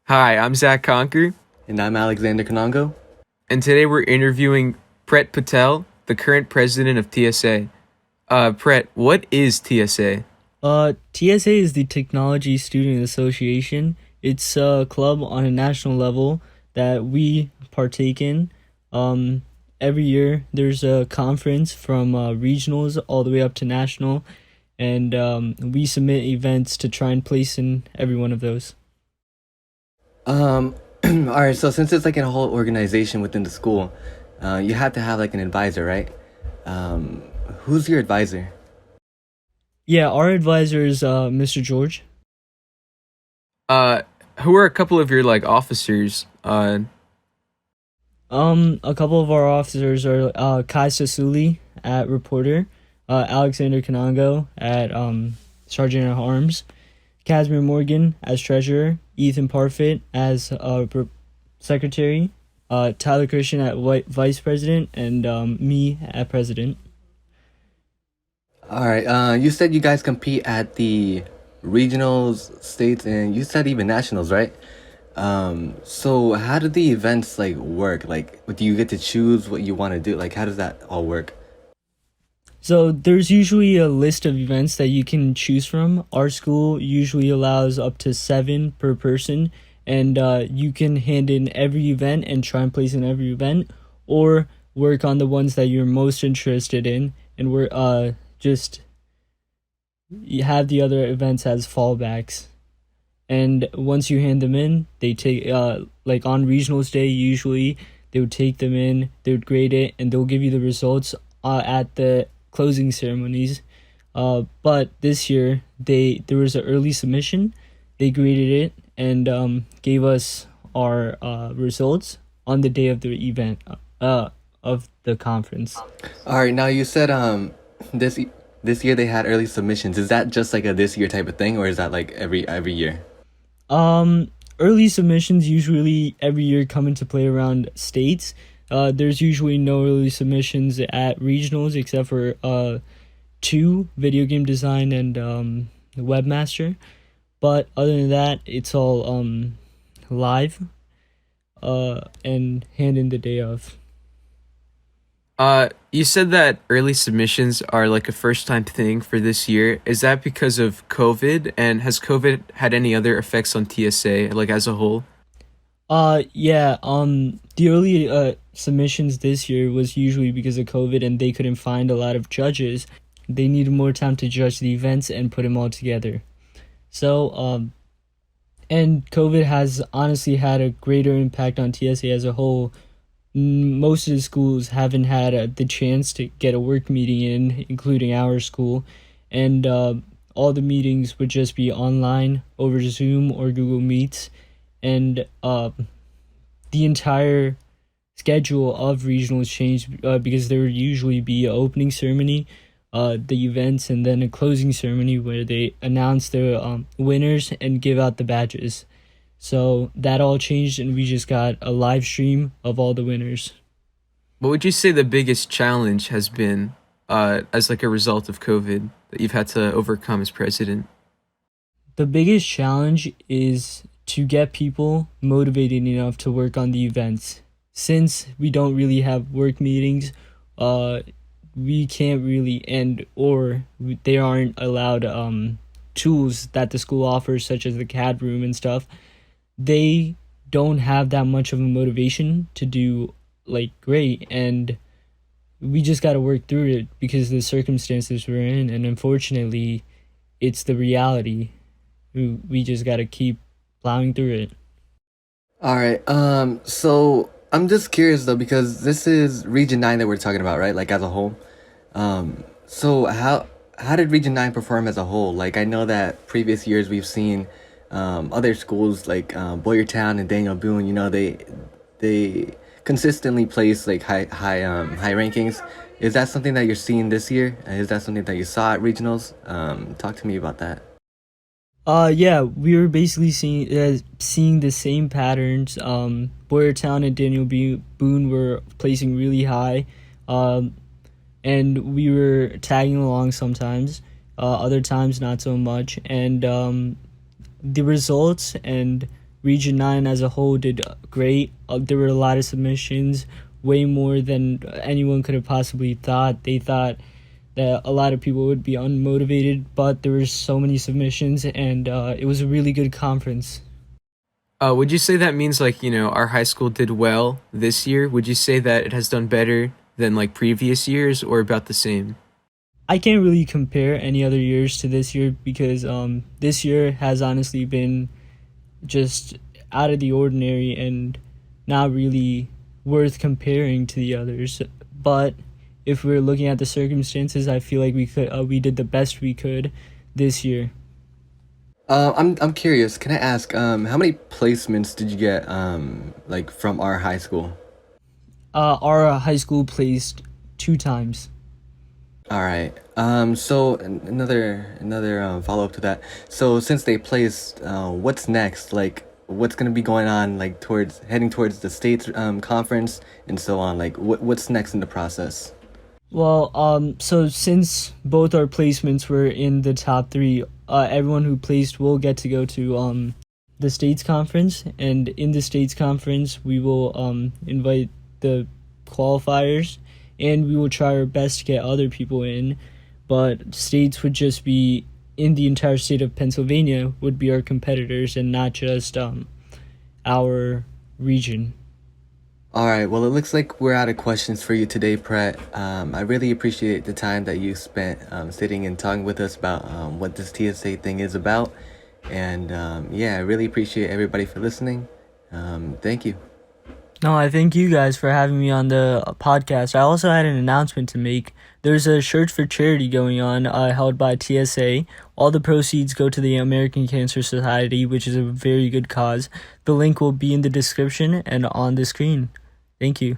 Hi, I'm Zach Conker, And I'm Alexander Kanongo. and today we're interviewing Pret Patel, the current president of TSA. Pret, what is TSA? TSA is the Technology Student Association. It's a club on a national level that we partake in. Um, every year there's a conference from regionals all the way up to national, and we submit events to try and place in every one of those. Um, all right. So since it's like a whole organization within the school, you have to have like an advisor, right? Um, who's your advisor? Yeah, our advisor is Mr. George. Uh, who are a couple of your officers? A couple of our officers are Kai Sasuli at reporter, Alexander Kanongo at sergeant at arms, Casimir Morgan as treasurer, Ethan Parfit as secretary, Tyler Christian at vice president, and me at president. All right. You said you guys compete at the regionals, states, and you said even nationals, right? So how do the events like work? Like, do you get to choose what you want to do? Like, how does that all work? So there's usually a list of events that you can choose from. Our school usually allows up to 7 per person, and you can hand in every event and try and place in every event, or work on the ones that you're most interested in, and we're just you have the other events as fallbacks. And once you hand them in, they take like on regionals day usually they would take them in, they would grade it, and they'll give you the results at the closing ceremonies. But this year there was an early submission. They graded it and gave us our results on the day of the event of the conference. All right. Now you said this this year they had early submissions. Is that just like a this year type of thing, or is that like every year? Early submissions usually every year come into play around states. There's usually no early submissions at regionals except for 2, video game design and webmaster. But other than that, it's all live and hand in the day of. You said that early submissions are like a first time thing for this year. Is that because of COVID? And has COVID had any other effects on TSA, like as a whole? Yeah, the early submissions this year was usually because of COVID and they couldn't find a lot of judges. They needed more time to judge the events and put them all together. So, and COVID has honestly had a greater impact on TSA as a whole. Most of the schools haven't had the chance to get a work meeting in, including our school, and all the meetings would just be online over Zoom or Google Meets, and the entire schedule of regionals changed because there would usually be an opening ceremony, the events, and then a closing ceremony where they announce the winners and give out the badges. So that all changed, and we just got a live stream of all the winners. What would you say the biggest challenge has been as like a result of COVID that you've had to overcome as president? The biggest challenge is to get people motivated enough to work on the events. Since we don't really have work meetings, we can't really they aren't allowed tools that the school offers, such as the CAD room and stuff. They don't have that much of a motivation to do like great, and we just got to work through it because the circumstances we're in, and unfortunately it's the reality. We just got to keep plowing through it. All right. So I'm just curious though because this is Region 9 that we're talking about, right? Like as a whole. So how did Region 9 perform as a whole? Like I know that previous years we've seen other schools like Boyertown and Daniel Boone. You know they consistently place like high rankings. Is that something that you're seeing this year? Is that something that you saw at regionals? Talk to me about that. Yeah, we were basically seeing the same patterns. Boyertown and Boone were placing really high, and we were tagging along sometimes. Other times not so much, and the results and Region 9 as a whole did great. There were a lot of submissions, way more than anyone could have possibly thought. They thought that a lot of people would be unmotivated, but there were so many submissions, and it was a really good conference. Would you say that means like, our high school did well this year? Would you say that it has done better than like previous years or about the same? I can't really compare any other years to this year because this year has honestly been just out of the ordinary and not really worth comparing to the others. But if we're looking at the circumstances, I feel like we did the best we could this year. I'm curious. Can I ask, how many placements did you get, like from our high school? Our high school placed 2 times. All right. So another follow up to that. So since they placed, what's next? Like, what's gonna be going on? Like towards heading towards the states conference and so on. Like, what's next in the process? Well, so since both our placements were in the top 3, everyone who placed will get to go to the states conference, and in the states conference we will invite the qualifiers, and we will try our best to get other people in. But states would just be in the entire state of Pennsylvania would be our competitors, and not just our region. All right. Well, it looks like we're out of questions for you today, Pret. I really appreciate the time that you spent sitting and talking with us about what this TSA thing is about. And yeah, I really appreciate everybody for listening. Thank you. No, I thank you guys for having me on the podcast. I also had an announcement to make. There's a Shirts for Charity going on, held by TSA. All the proceeds go to the American Cancer Society, which is a very good cause. The link will be in the description and on the screen. Thank you.